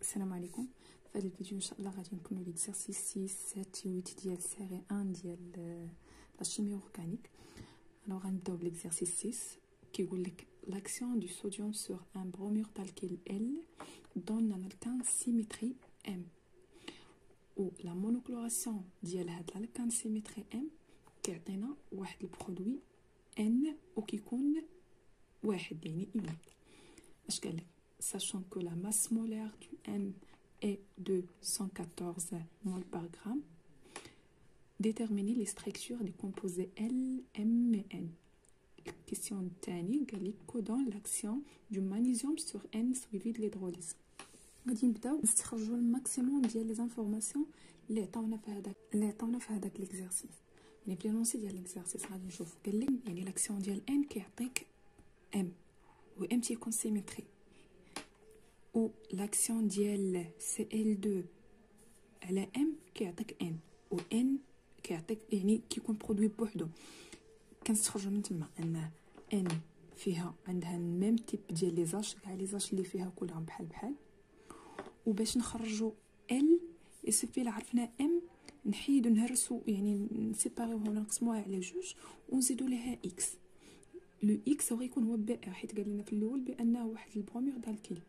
السلام عليكم. في هذا الفيديو ان شاء الله غادي نكملوا ليكزارسيس 6 7 8 ديال سيري 1 ديال لا شيمي اورغانيك. الوغ غنبداو بليكزارسيس 6 كيقول لك l'action du sodium sur un bromure d'alkyle L donne un alkane symétrie M و la monochloration ديال هاد الالكان سيميتري M كيعطينا واحد البرودوي N وكيكون واحد يعني يونيك. اش قال لك؟ Sachant que la masse molaire du M est de 114 mol par gramme, déterminer les structures des composés L, M et N. Question الثاني قال لك كودون l'action du magnésium sur N suivi de l'hydrolyse. غادي نبداو نستخرجوا الماكسيموم ديال لي زانفورماسيون اللي عطاونا في هذاك ليكزارسيس. يعني في لونسي ديال ليكزارسيس غادي نشوف قال لك يعني لاكسيون ديال N كيعطيك M و M تيكون سيميتري و لاكسيون ديال CL2 على M كيعطيك N و N كيعطيك يعني كيكون برودوي بوحدو. كنستخرجوا من تما ان N فيها عندها ميم تيب ديال لي زاش كاع لي زاش اللي فيها كلهم بحال وباش نخرجوا L يسفي لا عرفنا M نحيدو نهرسو يعني نسيباريوه ونقسموها على جوج ونزيدو ليها X. لو X غيكون هو بي حيت قال لنا في الاول بانه واحد البرومير دالكيل.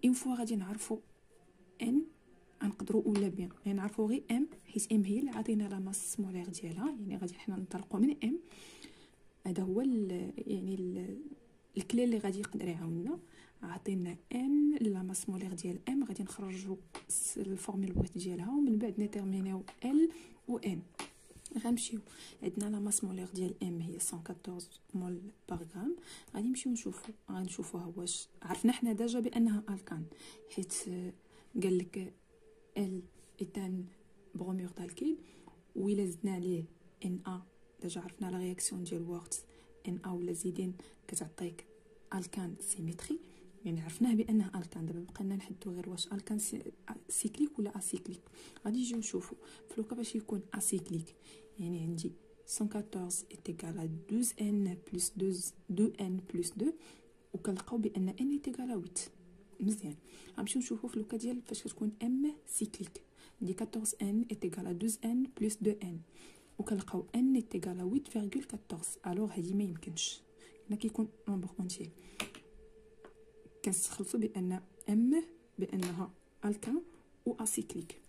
اون فوا غادي نعرفوا ان نقدروا ولا بيان يعني نعرفوا غير ام حيت ام هي اللي عطينا لا ماس مولير ديالها يعني غادي حنا ننطلقوا من ام. هذا هو يعني الكلي اللي غادي يقدر يعاوننا. عطينا ام لا ماس مولير ديال ام غادي نخرجوا الفورمول بغيت ديالها ومن بعد نيتيرمينيو ال و ان. غنمشيو عندنا لا ماس مولير ديال ام هي 114 مول باغ غرام. غادي نمشيو غنشوفوها واش عرفنا حنا ديجا بانها الكان حيت قال لك ال ايتان برومير دالكيل وإلا زدنا عليه ان ا ديجا عرفنا لا رياكسيون ديال وورتز ان ا ولا زيدين كتعطيك الكان سيميتري يعني عرفناه بانه الكان. دابا بقينا نحددو غير واش الكان سيكليك ولا اسيكليك. غادي نجيو نشوفو فلوكا باش يكون اسيكليك يعني عندي 114 est égal à 12n plus 2n plus 2 وكنلقاو بان n est égal à 8. مزيان غنمشيو نشوفو في لوكا ديال فاش كتكون m سيكليك. عندي 14n est égal à 12n plus 2n وكنلقاو n est égal à 8,14. الوغ هادي ما يمكنش هنا كيكون نومبر اونتيي. كنستخلصوا بان m بانها الكان و اسيكليك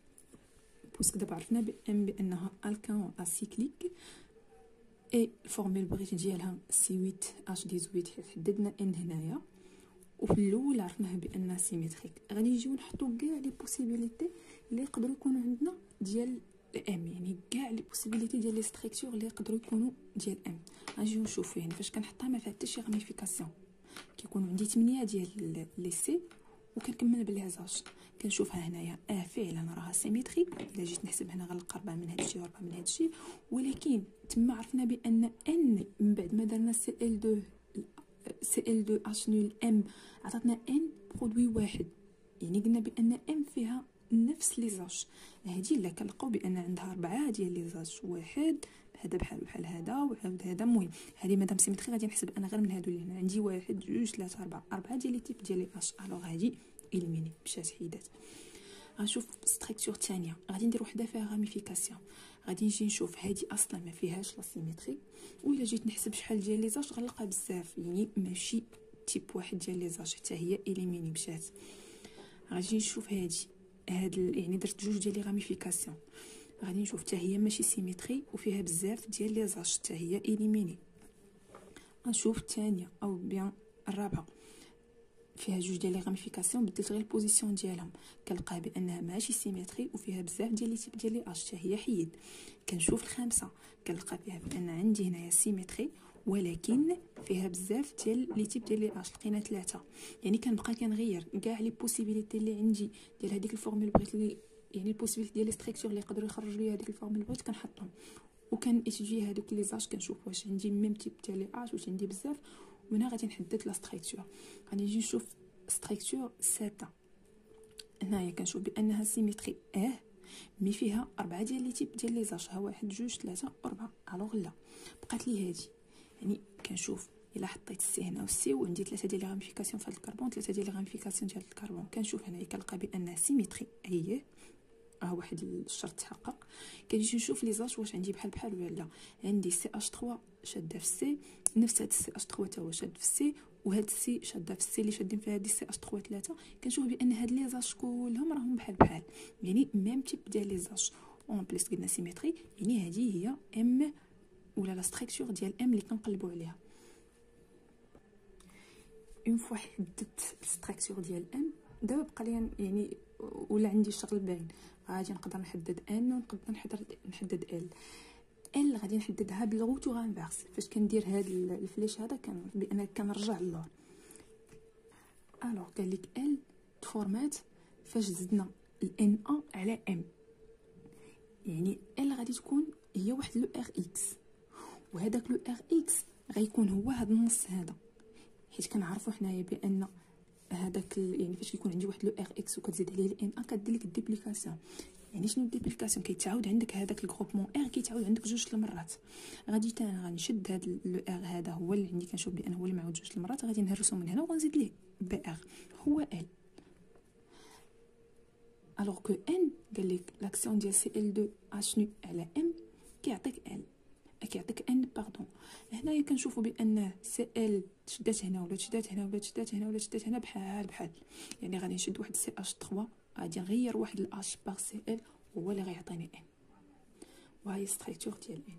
بوسك دابا عرفنا بانها الكان و اسيكليك اي الفورمول بغيت ديالها سي 8 H18 حيت حددنا ان هنايا وفي الاول عرفناها بانها سيميتريك. غادي نجيو نحطو كاع لي بوسيبيليتي اللي يقدروا يكونوا عندنا ديال ام يعني كاع لي بوسيبيليتي ديال لي ستركتور اللي يقدروا يكونوا ديال ام. غنجيو نشوفو يعني فاش كنحطها ما فيها حتى شي غاميفيكاسيون. كيكون عندي 8 ديال لي سي وكنكمل بالهزاج. كنشوفها هنايا فعلا راها سيميتري. الا جيت نحسب هنا غنلقى 4 من هذا الشيء و4 من هذا الشيء ولكن تما عرفنا بان ان من بعد ما درنا CL2 H نول ام عطاتنا ان برودوي واحد يعني قلنا بان ام فيها نفس لي زاج. هادي الا كنلقاو بان عندها 4 ديال لي زاج واحد هذا بحال هذا وعاود هذا. المهم هذه مادام سيميتري غادي نحسب انا غير من هادو اللي هنا عندي 1 2 3 4 ديال لي تيب ديال لي اش. الوغ هادي إليميني مشات حيدات. غنشوف ستركتور ثانيه غادي ندير وحده فيها راميفيكاسيون. غادي نجي نشوف هادي اصلا ما فيهاش لا سيميتري وإلا جيت نحسب شحال ديال لي زاج غنلقى بزاف يعني ماشي تيب واحد ديال لي زاج حتى هي إليميني مشات. غادي نشوف هاد يعني درت جوج ديال لي راميفيكاسيون. غادي نشوف حتى هي ماشي سيميتري وفيها بزاف ديال لي زاج حتى هي إليميني. غنشوف الثانيه او بيان الرابعه فيها جوج ديال لي راميفيكاسيون بدلت غير البوزيسيون ديالهم كنلقى بانها ماشي سيميتري وفيها بزاف ديال لي تيب ديال لي اش حتى هي حيد. كنشوف الخامسه كنلقى فيها بان عندي هنايا سيميتري ولكن فيها بزاف ديال لي تيب ديال لي اش لقينا 3 يعني كنبقى كنغير كاع لي بوسيبيليتي اللي عندي ديال هذيك الفورمول بغيت لي يعني البوسيبيليتي ديال لي ستركتور اللي يقدروا يخرجوا لي هذيك الفورمول بغيت كنحطهم وكان اتجي هذوك لي زاج كنشوف واش عندي ميم تيب ديال لي اش واش عندي بزاف وهنا غادي نحدد لا ستركتور. غادي نجي نشوف ستركتور 6 هنايا كنشوف بانها سيميتري مي فيها 4 ديال لي تيب ديال لي زاج ها 1 2 3 4. الوغ لا بقات لي هادي يعني كنشوف الا حطيت السي هنا والسي وعندي 3 ديال لي راميفيكاسيون في هذا الكربون 3 ديال لي راميفيكاسيون ديال الكربون، كنشوف هنايا كنلقى بان سيميتري اييه واحد الشرط تحقق. كنجي نشوف لي زاج واش عندي بحال ولا لا. عندي سي اش 3 شاده في سي، نفس هاد السي اش 3 تا هو شاد في سي، وهاد السي شاده في السي اللي شادين فيها هادي سي اش 3 3. كنشوف بان هاد لي زاج كلهم راهم بحال يعني ميم تيب ديال لي زاج اون بليس قلنا سيميتري، يعني هذه هي ام ولا لا ستركتور ديال ام اللي كنقلبوا عليها. اون فوا حددت الستركتور ديال ام، دابا بقى لي يعني ولا عندي الشغل باين، غادي نقدر نحدد ان ونقدر نحدد ال غادي نحددها بالغوتو غانفيرس. فاش كندير هاد الفليش هذا كنعرف بان كنرجع للور. الوغ قال لك ال فورمات فاش زدنا الان ا على ام، يعني ال غادي تكون هي واحد لو ار اكس، وهذاك لو ار اكس غيكون هو هذا النص هذا، حيت كنعرفوا حنايا بان هذاك يعني فاش كيكون عندي واحد لو ار اكس وكتزيد عليه الان ا كدير لك الديبليكاسيون. يعني شنو الديبليكاسيون؟ كيتعاود عندك هذاك الجروبمون ار كيتعاود عندك جوج المرات. غادي غنشد هذا لو ار هذا هو اللي عندي كنشوف بان هو اللي معاود جوج المرات، غادي نهرسو من هنا وغنزيد ليه بي ار هو ال. الوغ كو ان قال لك لاكسيون ديال سي ال 2 اشنو على ام كيعطيك ال كيعطيك ان باردون. هنايا كنشوفوا بان سي ال تشدات هنا ولا تشدات هنا ولا تشدات هنا ولا تشدات هنا بحال، يعني غادي نشد واحد سي اش 3 غادي نغير واحد الاش باغ سي ال هو اللي غيعطيني ان، وهي ستركتور ديال ان.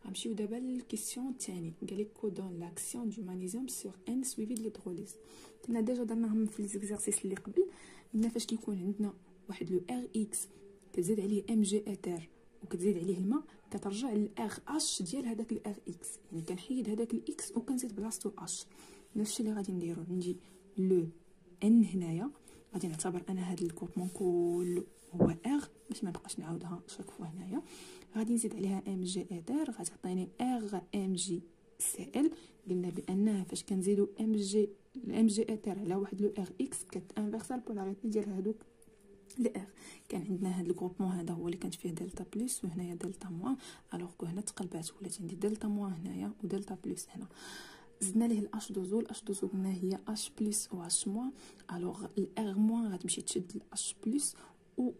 غنمشيو دابا للكيسيون الثاني. قال لك كودون لاكسيون دو مغنيسيوم سور ان سويفي دو ليدروليز. كنا ديجا درناهم في ليزيكزارسيس اللي قبل. قلنا فاش كيكون عندنا واحد لو ار اكس كتزيد عليه ام جي اتر وكتزيد عليه الماء، كترجع للار اش ديال هذاك الار اكس، يعني كنحيد هذاك الاكس وكنزيد بلاصتو اش. نفس الشيء اللي غادي نديرو، عندي لو ان هنايا غادي نعتبر انا هذا الكوبمون كله هو ار باش ما نبقاش نعاودها شاك فوا هنايا. غادي نزيد عليها ام جي اتر غتعطيني ار ام جي سي ال. قلنا بانها فاش كنزيدو ام جي اتر على واحد لو ار اكس كتانفيرسا البولاريتي ديال هذوك الار. كان عندنا هذا الجروبمون هذا هو اللي كانت فيه دلتا بلس وهنايا دلتا موان، الوغ كو هنا تقلبات ولات عندي دلتا موان هنايا ودلتا بلس هنا. زدنا ليه الاش دوزو، الاش دوزو قلنا هي اش بلس و اش موان، الوغ الار موان غتمشي تشد الاش بلس و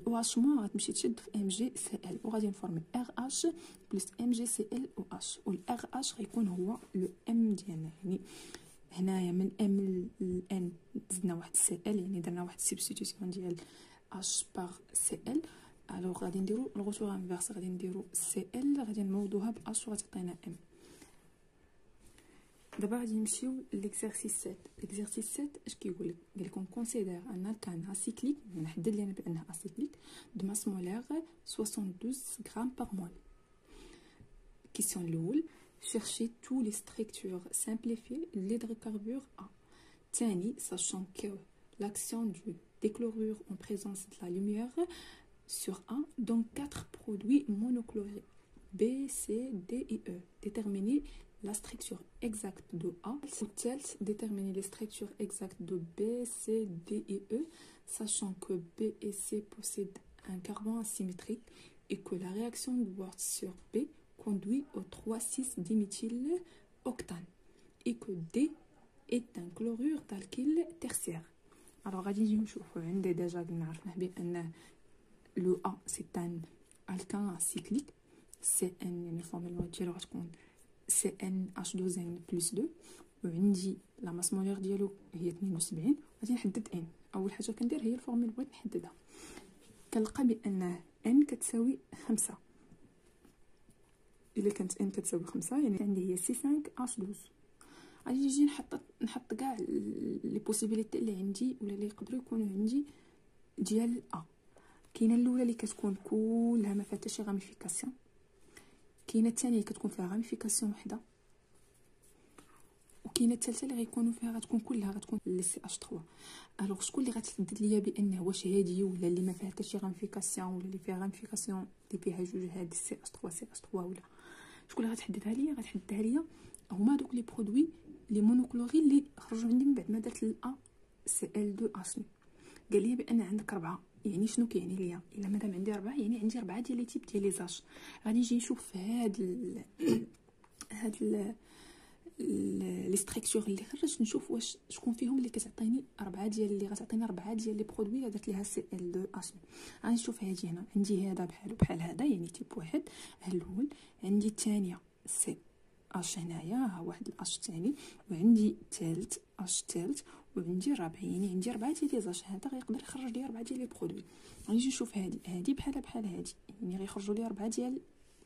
اش موان غتمشي تشد في ام جي سي ال، وغادي نفورمي ار اش بلس ام جي سي ال و اش، والار اش غيكون هو لو ام ديالنا. يعني هنايا من ام لان زدنا واحد سي ال، يعني درنا واحد سبستيتيوشن ديال اش باغ سي ال. الوغ غادي نديرو الغوتور انفيرس، غادي نديرو سي ال غادي نمودوها باش وغتعطينا ام. دابا غادي نمشيو ليكزارسيس 7. ليكزارسيس 7 اش كيقول لك؟ قال لكم كونسيدير ان كان اسيكليك، نحدد لينا بانها اسيكليك دو ماس مولير 72 غرام بار مول. كيسيون الاول، chercher tous les structures simplifiées de l'hydrocarbure A. Tani, sachant que l'action du déchlorure en présence de la lumière sur A donne 4 produits monochlorés B, C, D et E. Déterminer la structure exacte de A. Déterminer les structures exactes de B, C, D et E, sachant que B et C possèdent un carbone asymétrique et que la réaction de Wurtz sur B conduit au 3,6-diméthyloctane et que D est un chlorure d'alkyle tertiaire. Alors غادي نجي نشوفو عندي ديجا قلنا عرفنا بان لو A c'est un alkane cyclique CN، يعني الفورمولا ديالو غتكون CnH2n plus 2، وعندي لا ماس مولير ديالو هي 72. غادي نحدد n. اول حاجه كندير هي الفورمولا اللي بغيت نحددها، كنلقى بان n كتساوي 5. الا كانت ان كتساوي 5 يعني عندي هي سي 5 اش 12. غادي نجي نحط كاع لي بوسيبيليتي اللي عندي ولا اللي يقدروا يكونوا عندي ديال ا. كاينه الاولى اللي كتكون كلها ما فيها حتى شي غاميفيكاسيون، كاينه الثانيه كتكون فيها غاميفيكاسيون وحده، وكاينه الثالثه اللي غيكونوا فيها غتكون كلها غتكون لي سي اش 3. الوغ شكون اللي غتحدد ليا بانه واش هادي ولا اللي ما فيها حتى شي غاميفيكاسيون ولا اللي فيها غاميفيكاسيون اللي فيها جوج هاد سي اش 3 سي اش 3 ولا شكون اللي غتحددها ليا؟ غتحددها ليا هما دوك لي برودوي لي مونوكلوري اللي خرجوا عندي من بعد ما درت الا سي ال 2 اش. قال لي بان عندك 4، يعني شنو كيعني ليا؟ الا مادام عندي 4 يعني عندي 4 ديال لي تيب ديال لي زاج. غادي نجي نشوف هاد لي ستركتور اللي خرجت نشوف واش شكون فيهم اللي كتعطيني 4 ديال اللي غتعطيني 4 ديال لي برودوي اللي درت ليها سي ال 2 اش. غنشوف هادي هنا عندي هذا بحال بحال هذا يعني تيب واحد الاول، عندي الثانيه سي اش هنايا ها واحد الاش الثاني، وعندي ثالث اش ثالث، وعندي الرابع يعني عندي 4 ديال لي زاش. هذا غيقدر يخرج لي 4 ديال لي برودوي. غنجي نشوف هادي بحال هادي يعني غيخرجوا لي 4 ديال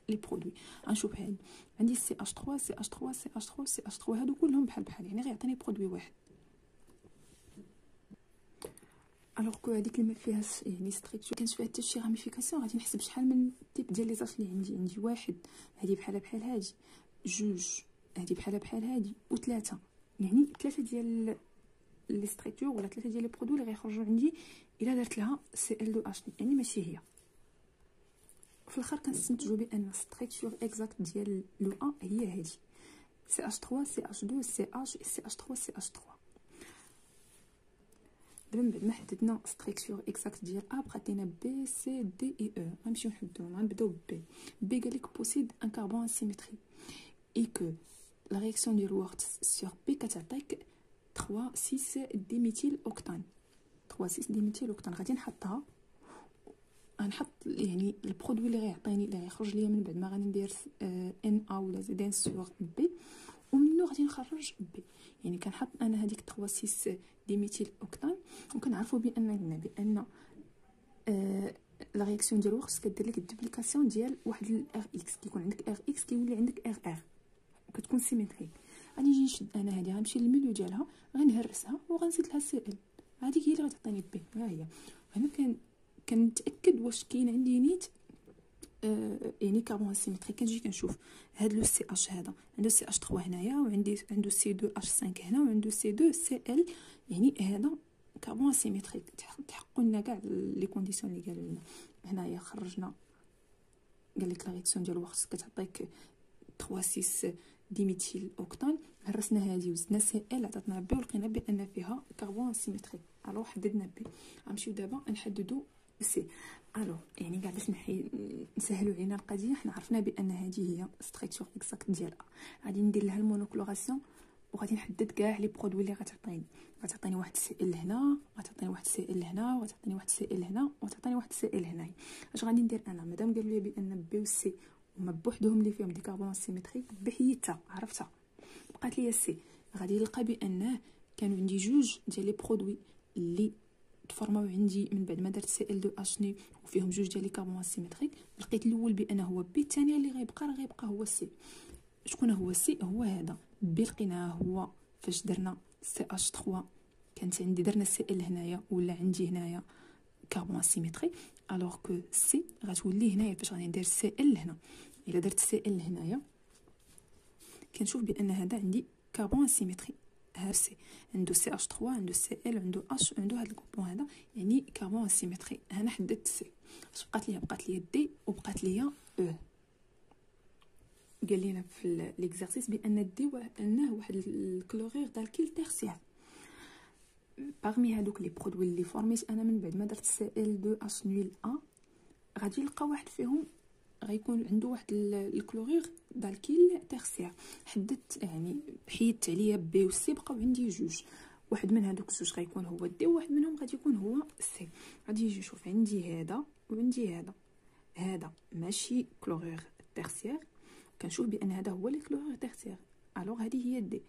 لي برودوي. غنشوف هادي عندي سي اش 3 سي اش 3 سي اش 3 سي اش 3 هادو كلهم بحال يعني غيعطيني برودوي واحد. الوغ كو هذيك اللي ما فيهاش يعني ستركتور كانش فيها حتى شي راميفيكاسيون، غادي نحسب شحال من تيب ديال لي زاش اللي عندي واحد، هادي بحال هادي، جوج هادي بحال هادي، وثلاثه يعني 3 ديال لي ستركتور ولا 3 ديال لي برودوي اللي غيخرجوا عندي الا درت لها سي ال 2 اش يعني ماشي هي. في الاخر كنستنتجوا بان ستركتور اكزاكت ديال لو ا هي هادي سي اش 3 سي اش 2 سي اش سي اش 3 سي اش 3. دابا من بعد ما حددنا ستركتور اكزاكت ديال ا بقات لينا بي سي دي اي او. غنمشيو نحدوهم. غنبداو بي قال لك بوسيد ان كربون اسيمتري اي كو لا رياكسيون ديال وورتس سور بي كتعطيك 3 6 ديميثيل اوكتان. 3 6 ديميثيل اوكتان غادي نحطها، غنحط يعني البرودوي اللي غيعطيني اللي غيخرج ليا من بعد ما غادي ندير ان ا ولا زيد ان سور بي، ومنو غادي نخرج بي. يعني كنحط انا هذيك 3 6 ديميثيل اوكتان، وكنعرفوا بان لا رياكسيون ديال وورتس كدير لك الدوبليكاسيون ديال واحد الار اكس. كيكون عندك ار اكس كيولي عندك ار ار وكتكون سيمتريك. غادي نجي نشد انا هذه غنمشي للميليو ديالها غنهرسها وغنزيد لها سي ال. هذيك هي اللي غتعطيني بي. ها هي هنا كنتاكد واش كاين عندي نيت يعني كربون سيمتريك. كنجي كنشوف هاد لو سي اش هذا عنده سي اش 3 هنايا، وعندي عنده سي 2 اش 5 هنا، وعنده سي 2 سي ال يعني هذا كربون سيمتريك. تحققوا لنا كاع لي كونديسيون اللي قالوا لنا هنايا. خرجنا قال لك لا رياكسيون ديال الوقت كتعطيك 3 6 ديميثيل اوكتان. هرسنا هذه وزدنا سي ال عطاتنا بي، ولقينا بان فيها كربون سيمتريك. الو حددنا بي. غنمشيو دابا نحددوا سي. الو يعني كاع باش نسهلوا علينا القضيه حنا عرفنا بان هذه هي ستركتور اكزاكت ديال غادي ندير لها المونوكلوراسيون، وغادي نحدد كاع لي برودوي اللي غتعطيني واحد سي ال هنا، غتعطيني واحد سي ال هنا، وغتعطيني واحد سي ال هنا، وغتعطيني واحد سي ال هنايا. اش غادي ندير انا مادام قالوا لي بان بي و سي هما بوحدهم اللي فيهم دي كربون سيمتريك، بحيدتها عرفتها بقات لي سي. غادي نلقى بانه كانوا عندي جوج ديال لي برودوي اللي تفورماو عندي من بعد ما درت سي ال 2 اش ني وفيهم جوج ديال لي كربون سيمتريك. لقيت الاول بانه هو بي، الثاني اللي غيبقى هو سي. شكون هو سي؟ هو هذا بي. لقيناه هو فاش درنا سي اش 3 كانت عندي درنا سي ال هنايا ولا عندي هنايا كربون سيمتريك. الوغ كو سي غتولي هنايا فاش غادي ندير سي ال هنا. الا درت سي ال هنايا كنشوف بان هذا عندي كربون سيمتري. ها سي عنده سي اش 3 عنده سي ال عنده اش عنده هذا الكومبون هذا يعني كربون سيمتري. هنا حددت سي. اش بقات لي دي وبقات لي او. قال لنا في ليكزارسيس بان دي انه واحد الكلورير دالكيل تيرسيير. باغمي هادوك لي برودوي اللي فورميت انا من بعد ما درت سي ال 2 اش نويل ا، غادي نلقى واحد فيهم غيكون عنده واحد الكلورير دالكيل تيرسيير. حددت يعني حيدت عليا بي و سي، بقاو عندي جوج. واحد من هادوك الجوج غيكون هو دي، وواحد منهم غادي يكون هو سي. غادي نجي نشوف عندي هذا وعندي هذا ماشي كلورير تيرسيير. كنشوف بان هذا هو لي كلورير تيرسيير. الوغ هذه هي دي.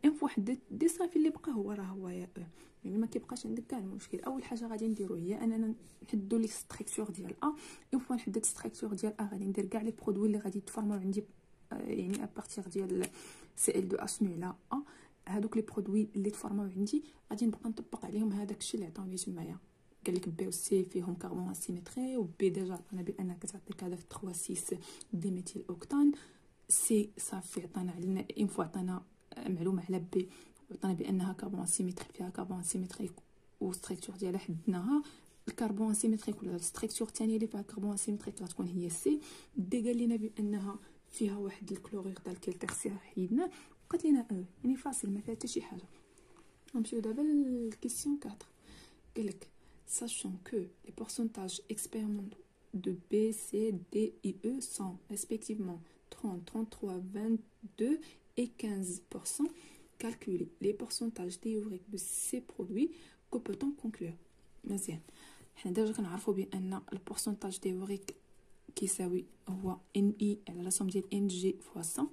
ان فوا حددت دي صافي اللي بقى هو راه هو يا او. يعني ما كيبقاش عندك كاع المشكل. اول حاجه غادي نديرو هي اننا نحددوا لي ستركتور ديال ا. ان فوا نحدد ستركتور ديال ا غادي ندير كاع لي برودوي اللي غادي يتفورماو عندي يعني ابارتيغ ديال سي ال 2 اش نو على ا. هادوك لي برودوي اللي تفورماو عندي غادي نبقى نطبق عليهم هذاك الشيء اللي عطاوني تمايا. قال لك بي و سي فيهم كربون سيمتري، وبي ديجا عطانا بان كتعطيك هذاك 3 6 ديميثيل اوكتان. سي صافي عطانا علينا ان فوا عطانا معلومه على بي وعطانا بانها كربون سيمتريك فيها كربون سيمتريك والستركتور ديالها حددناها. الكربون سيمتريك ولا الستركتور الثانيه اللي فيها كربون سيمتريك غتكون هي سي. دي قال لنا بانها فيها واحد الكلورير دالكيل تيرسيير حيدناه. بقات لنا او يعني فاصل ما فيها حتى شي حاجه. نمشيو دابا للكيسيون 4. قال لك sachant que les pourcentages expérimentaux de B, C, D et E sont respectivement 30, 33, 22 et 15%. Calculer les pourcentages théoriques de ces produits. Que peut-on conclure؟ مزيان، حنا ديجا كنعرفوا بان البورسونتاج تيوريك كيساوي هو ان اي على لا سوم ديال ان جي فوا 100.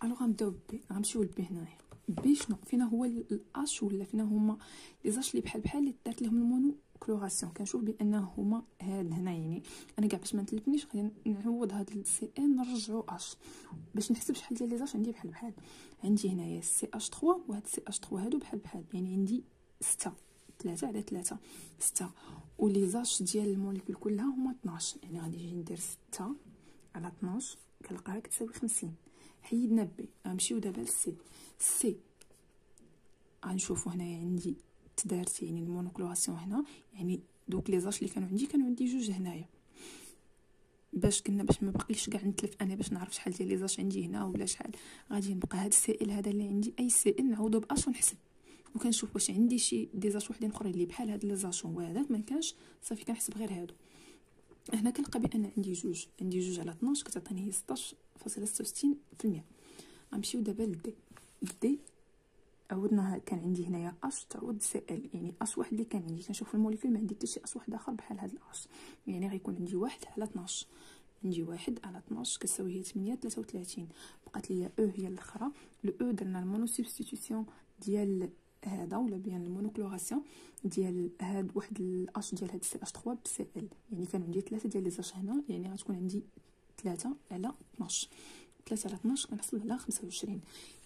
الوغ غنبداو بي، غنمشيو لبي هنايا. بي شنو فينا هو الاش ولا فينا هما لي زاش اللي بحال اللي دارت لهم المونو كلوراسيون. كنشوف بان هما هاد هنا، يعني انا كاع باش ما نتلفنيش غادي نعوض هاد السي ان نرجعو اش باش نحسب شحال ديال لي زاش عندي بحال. عندي هنايا سي اش 3 وهاد سي اش 3 هادو بحال، يعني عندي 6، 3 على 3 6، ولي زاش ديال الموليكول كلها هما 12. يعني غادي نجي ندير 6 على 12 كنلقاها كتساوي 50. حيدنا بي، غنمشيو دابا لسي. سي غنشوفو هنايا عندي تدارت يعني المونوكلوراسيون هنا، يعني دوك لي زاش اللي كانوا عندي جوج هنايا. باش ما بقيتش كاع نتلف انا باش نعرف شحال ديال لي زاش عندي هنا ولا شحال، غادي نبقى هاد السي ال هذا اللي عندي اي سي ال نعوضو باش ونحسب، وكنشوف واش عندي شي دي زاش وحدين اخرين اللي بحال هاد لي زاش وهذاك ما كانش، صافي كنحسب غير هادو. هنا كنلقى بان عندي جوج على 12 كتعطيني هي 16.66%. غنمشيو دابا لدي. دي عوضناها، كان عندي هنايا اش تعوض سي ال، يعني اش واحد اللي كان عندي. كنشوف الموليكول ما عندي حتى شي اش واحد اخر بحال هاد الاش، يعني غيكون عندي 1 على 12. عندي 1 على 12 كتساوي هي 8.33. بقات ليا او هي الاخرى. لو او درنا المونو سبستيتيوسيون ديال هذا ولا بيان المونوكلوراسيون ديال هاد واحد الاش ديال هاد سي اش 3 بسي ال، يعني كان عندي 3 ديال لي زاش هنا، يعني غتكون عندي 3 على 12. 3 على 12 كنحصل على 25.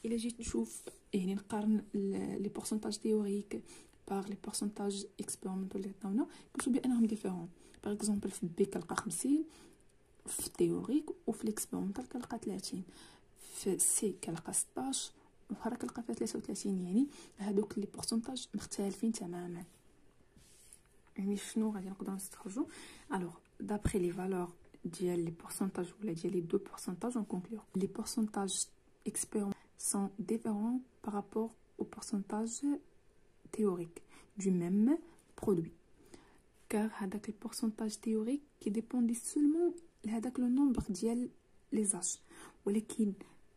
الا جيت نشوف يعني نقارن لي بورسونتاج تيوريك باغ لي بورسونتاج اكسبيريمونطال اللي عطاونا، كنشوف بانهم ديفيرون. باغ اكزومبل في بي كنلقى 50 في التيوريك، وفي الاكسبيريمونطال كنلقى 30، في سي كنلقى 16 واخرى كنلقى فيها 33. يعني هادوك لي بورسونتاج مختلفين تماما. يعني شنو غادي نقدروا نستخرجوا؟ الوغ دابري لي فالور ديال لي بورسونتاج ولا ديال لي دو بورسونتاج اون كونكلور لي بورسونتاج expérimentaux sont différents par rapport au pourcentage théorique du même produit, car هذاك le pourcentage théorique qui dépendait seulement هذاك le nombre ديال les H، ولكن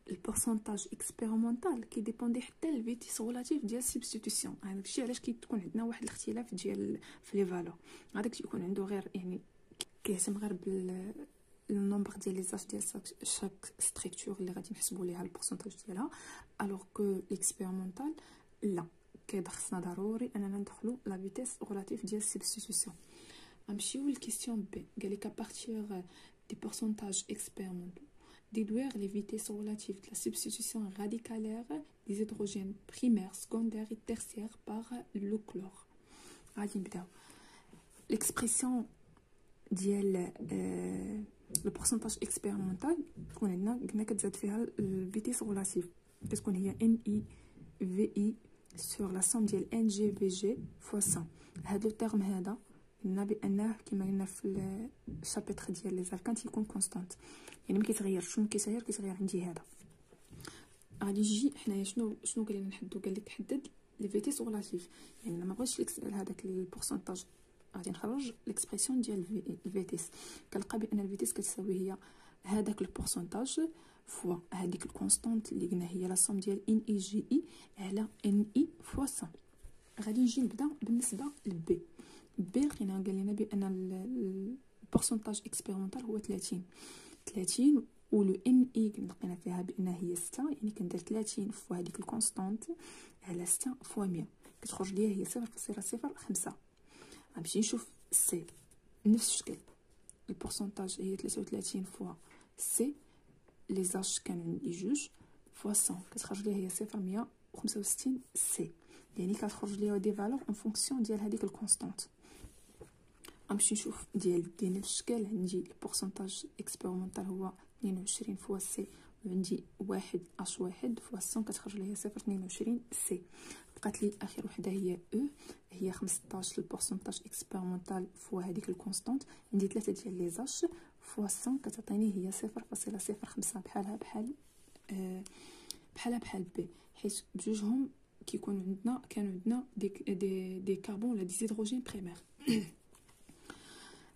البورسونتاج اكسبيريمونطال كيديبوندي حتى الفيتيس ريلاتيف ديال السبستيتيوشن. هذاك الشيء علاش كيكون عندنا واحد الاختلاف ديال في لي فالور. هذاك يكون عنده غير يعني كيهتم غير بال النومبر ديال لي زاش ديال شاك ستركتور اللي غادي نحسبوا ليها البورسونتاج ديالها. الوغ كو ليكسبيريمونطال لا، خصنا ضروري اننا ندخلوا لا فيتيس ريلاتيف ديال السبستيتيوشن. غنمشيو للكيستيون بي. قالك ابارتير دي بورسونتاج اكسبيريمونطال déduire les vitesses relatives de la substitution radicalaire des hydrogènes primaires, secondaires et tertiaires par le chlore. غادي نبداو l'expression ديال لو بورسونتاج اكسبيريمونطال تكون عندنا قلنا كتزاد فيها الفيتيس ريلاتيف، كتكون هي ان اي في اي سور لا سوم ديال ان جي في جي فوا 100. هذا الترم هذا قلنا بانه كما قلنا في الشابيتر ديال لي زالكان تيكون كونستانت، يعني ما كيتغيرش. شنو كيتغير عندي هذا. غادي نجي حنايا شنو قال لنا نحددو؟ قال لك حدد لي فيتيس ريلاتيف، يعني ما بغيتش هذاك البورسونتاج غادي نخرج ليكسبرسيون ديال الفيتيس. كنلقى بان الفيتيس كتساوي هي هذاك البورسونتاج فوا هذيك الكونستانت اللي قلنا هي لا سوم ديال ان اي جي اي على ان اي فوا 100. غادي نجي نبدا بالنسبه لبي. بي لقينا قال لنا بان البورسونتاج اكسبيريمونطال هو 30 ولو ان اي لقينا فيها بان هي 6، يعني كندير 30 فوا هذيك الكونستانت على 6 فوا 100 كتخرج ليا هي 0.05. غنمشي نشوف سي نفس الشكل، البورسونتاج هي 33 فوا سي، لي زاش كانوا عندي جوج فوا 100 كتخرج ليا هي 0.165 سي، يعني كتخرج ليا دي فالور ان فونكسيون ديال هذيك الكونستانت. غنمشي نشوف ديال نفس الشكل، عندي البورسونتاج اكسبيريمونطال هو 22 فوا سي، وعندي 1 اش 1 فوا 100 كتخرج ليا 0.22 سي. بقات لي اخر وحده هي او، هي 15 البورسونتاج اكسبيريمونطال فوا هذيك الكونستانت، عندي 3 ديال لي زاش فوا 100 كتعطيني هي 0.05. بحالها بحال بي، حيت بجوجهم كانوا عندنا دي كربون ولا دي هيدروجين بريمير.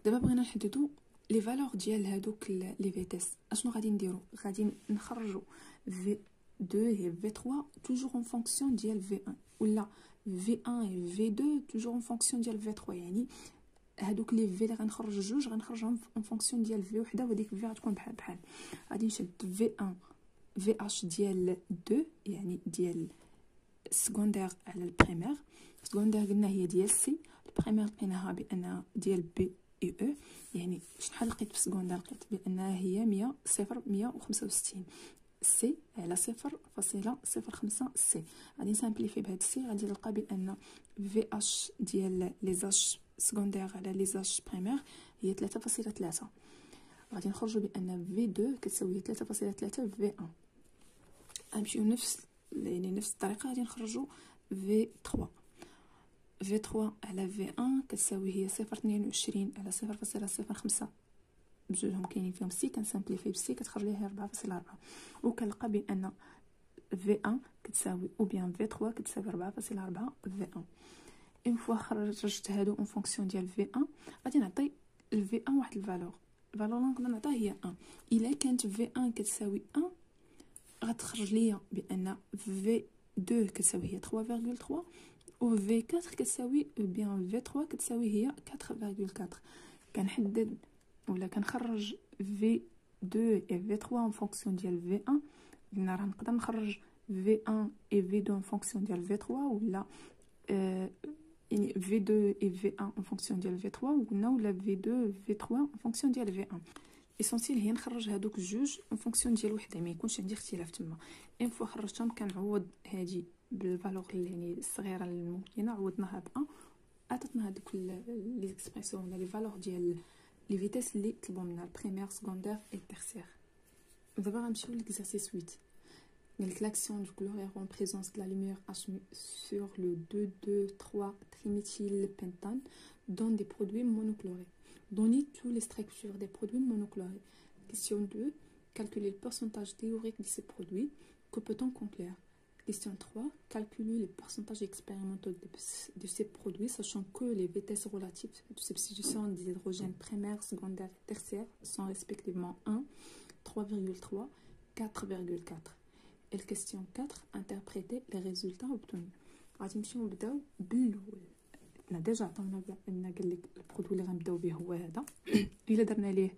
دابا بغينا نحددو لي فالور ديال هادوك لي فيتيس اشنو غادي نديرو؟ غادي نخرجوا في 2 et V3 toujours en fonction ديال V1 ولا V1 et V2 toujours en fonction ديال V3. يعني هادوك لي في اللي غنخرج جوج غنخرجهم en fonction ديال في وحده وديك في غتكون بحال بحال. غادي نشد V1 VH ديال 2 يعني ديال سكوندير على البريمير. سكوندير قلنا هي ديال سي، البريمير لقيناها بانها ديال بي اي او. يعني شحال لقيت في سكوندير؟ لقيت بانها هي 165 سي على 0.05 سي. غادي نسامبليفي بهاد السي، غادي نلقى بان في اش ديال لي زاش سكوندير على لي زاش بريمير هي 3.3. غادي نخرجوا بان في 2 كتساوي 3.3 في 1. غنمشيو نفس الطريقه غادي نخرجوا في 3. في 3 على في 1 كتساوي هي 0.22 على 0.05. بجوجهم كاينين فيهم سي، كنسامبليفي بسي كتخرج لي 4.4 وكنلقى بان في 1 كتساوي او بيان في 3 كتساوي 4.4 في 1. اون فوا خرجت هادو اون فونكسيون ديال في 1 غادي نعطي الفي 1 واحد الفالور اللي نقدر نعطيها هي 1. الا كانت في 1 كتساوي 1 غتخرج ليا بان في 2 كتساوي هي 3.3 و في 4 كتساوي بيان في 3 كتساوي هي 4.4. كنحدد ولا كنخرج في 2 et في 3 en fonction ديال في 1. قلنا راه نقدر نخرج في 1 et في 2 en fonction ديال في 3 ولا يعني في 2 et في 1 en fonction ديال في 3 وقلنا ولا في 2 في 3 en fonction ديال في 1. اسونسيال هي نخرج هادوك الجوج en fonction ديال وحده، ما يكونش عندي اختلاف تما. اون فوا خرجتهم كنعوض هادي بالفالور يعني الصغيره الممكنه، عوضناها ب 1 عطاتنا هادوك لي اكسبرسيون ولا لي فالور ديال لي فيتيس اللي طلبوا منا البريمير سكوندير اي تيرسيير. دابا غنمشيو ليكزارسيس 8. قالك l'action du chlorure en présence de la lumière H sur le 2,2,3 triméthylpentane donne des produits monochlorés. Donnez tous les structures des produits monochlorés. Question 2. Calculez le pourcentage théorique de ces produits. Que peut-on conclure? Question 3. Calculez les pourcentages expérimentaux de ces produits, sachant que les vitesses relatives de substitution des hydrogènes primaires, secondaires et tertiaires sont respectivement 1, 3,3, 4,4. Et question 4. Interprétez les résultats obtenus. غادي نمشيو نبداو بالاول. حنا ديجا عطاونا بان قال لك البرودوي اللي غنبداو به هو هذا. الا درنا ليه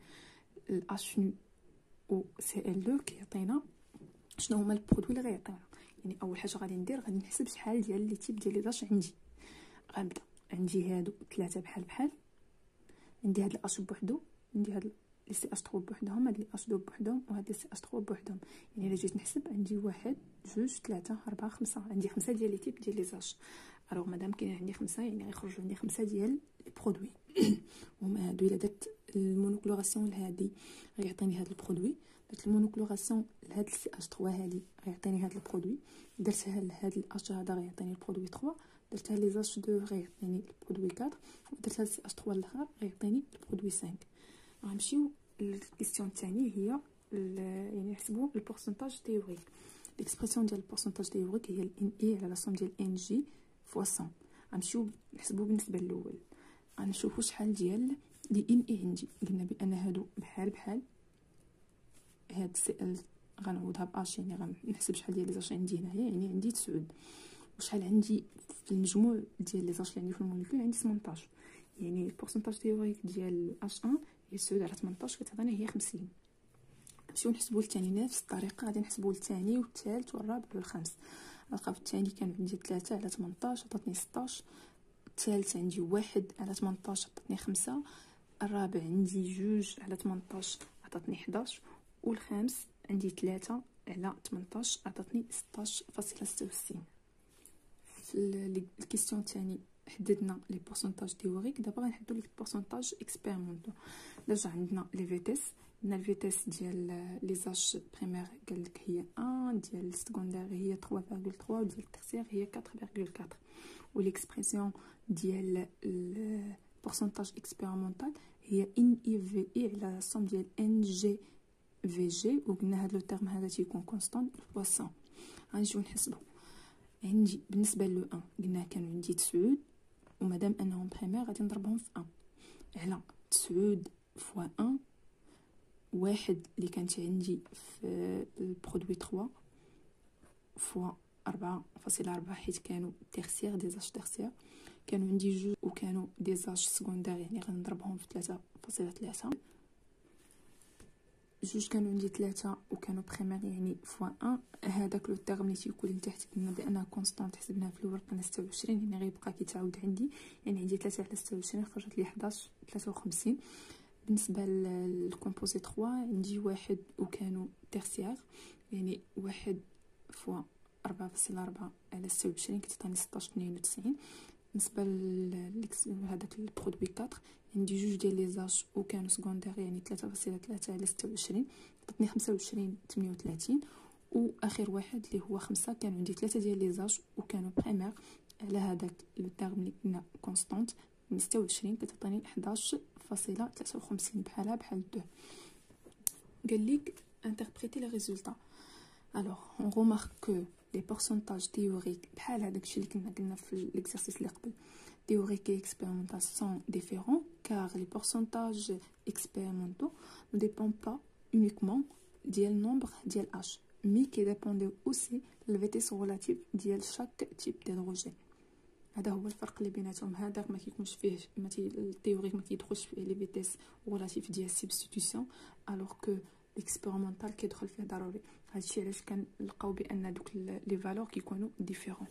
الاش او سي ال 2 كيعطينا شنو هما البرودوي اللي غيعطينا. يعني اول حاجه غادي ندير غادي نحسب شحال ديال لي تيب ديال لي داش عندي. غنبدا عندي هادو 3 بحال بحال، عندي هاد الاش بوحدو، عندي هاد لي سي اش 3 بوحدهم، هاد لي اش 2 بوحدهم وهاد لي سي اش 3 بوحدهم. يعني الا جيت نحسب عندي 1 2 3 4 5 عندي 5 ديال لي تيب ديال لي زاش. الوغ مادام كاين عندي 5 يعني غيخرجوا عندي 5 ديال لي برودوي. هما هادو الا درت المونوكلوراسيون لهادي غيعطيني هاد البرودوي، درت المونوكلوراسيون لهاد السي اش 3 هادي غيعطيني هاد البرودوي، درتها لهاد الاش هذا غيعطيني البرودوي 3، درتها لي زاش 2 غيعطيني البرودوي 4، ودرتها لسي اش 3 الاخر غيعطيني البرودوي 5. غنمشيو للكيستيون الثانيه هي يعني نحسبوا البورسنتاج تيوريك. ليكسبرسيون ديال البورسنتاج تيوريك هي ان اي على لا سوم ديال ان جي فوا 100. غنمشيو نحسبوا بالنسبه للاول، غنشوفوا شحال ديال لي ان اي عندي. قلنا بان هادو بحال بحال هاد سي ال غنعوضها باش يعني غنحسب شحال ديال لي زاش عندي هنايا، يعني عندي 9 وشحال عندي في المجموع ديال لي زاش اللي عندي في الموليكول عندي 18. يعني البورسنتاج تيوريك ديال اش 1 هي 9 على 18 كتعطيني هي 50. نمشيو نحسبوا الثاني نفس الطريقه، غادي نحسبوا الثاني والثالث والرابع والخامس. غنلقى في الثاني كان عندي 3 على 18 عطاتني 16، الثالث عندي 1 على 18 عطاتني 5، الرابع عندي 2 على 18 عطاتني 11، والخامس عندي 3 على 18 عطاتني 16.66. في الكيستيون الثاني حددنا لي بورسنتاج تيوريك، دابا غنحددوا لي بورسنتاج اكسبيرمونطو. ديجا عندنا لي فيتيس، عندنا الفيتيس ديال لي زاش بريمير قالك هي 1، ديال السكوندير هي 3.3، وديال الترسيير هي 4.4. وليكسبرسيون ديال البورسنتاج اكسبيرمونطال هي ان اي في اي على سوم ديال ان جي في جي، وقلنا هاد لو تيرم هذا تيكون كونستانت فوا 100. غنجيو نحسبو. عندي بالنسبه لو 1 قلنا كانوا عندي 9، ومادام انهم بريمير غادي نضربهم في 1 على 9 فوا 1 واحد اللي كانت عندي في البرودوي 3 فوا 4.4 حيت كانوا تيرسيير ديزاج تيرسيير، كانوا عندي جوج وكانوا ديزاج سكوندير يعني غنضربهم في 3.3. جوج كانوا عندي 3 وكانوا بريمير يعني فوا 1. هذاك لو تيرم اللي تيكون لتحت قلنا بانها كونستانت حسبناها في الاول لقينا 26 يعني غيبقى كيتعاود عندي، يعني عندي 3 على 26 خرجت لي 11.53. بالنسبه للكومبوزي 3 عندي واحد وكانوا تيرسيير يعني واحد فوا 4.4 على 26 كتعطيني 16.92. بالنسبه لهذاك البرودوي 4 عندي جوج ديال لي زاج وكانوا سكوندير يعني 3.3 على 26 عطاتني 25.38. واخر واحد اللي هو 5 كانوا عندي 3 ديال لي زاج وكانوا بريمير على هذاك لو تيرم اللي قلنا كونستانت 26 كتعطيني 11.53 بحال دو. قال لك interpréter les résultats. Alors on remarque que les pourcentages théoriques بحال هذاك الشيء اللي قلنا في l'exercice اللي قبل théorique et expérimental sont différents car les pourcentages expérimentaux ne dépendent pas uniquement du nombre ديال H mais qui dépendent aussi de la vitesse relative ديال chaque type d'hydrogène. هذا هو الفرق اللي بيناتهم. هذاك ما كيكونش فيه التيوريك ما كيدخلش فيه لي فيتيس ريلاتيف ديال سبستيتيوشن الوغ كو الاكسبيرمونطال كيدخل فيه ضروري. هادشي علاش كنلقاو بان دوك لي فالور كيكونوا ديفيرون.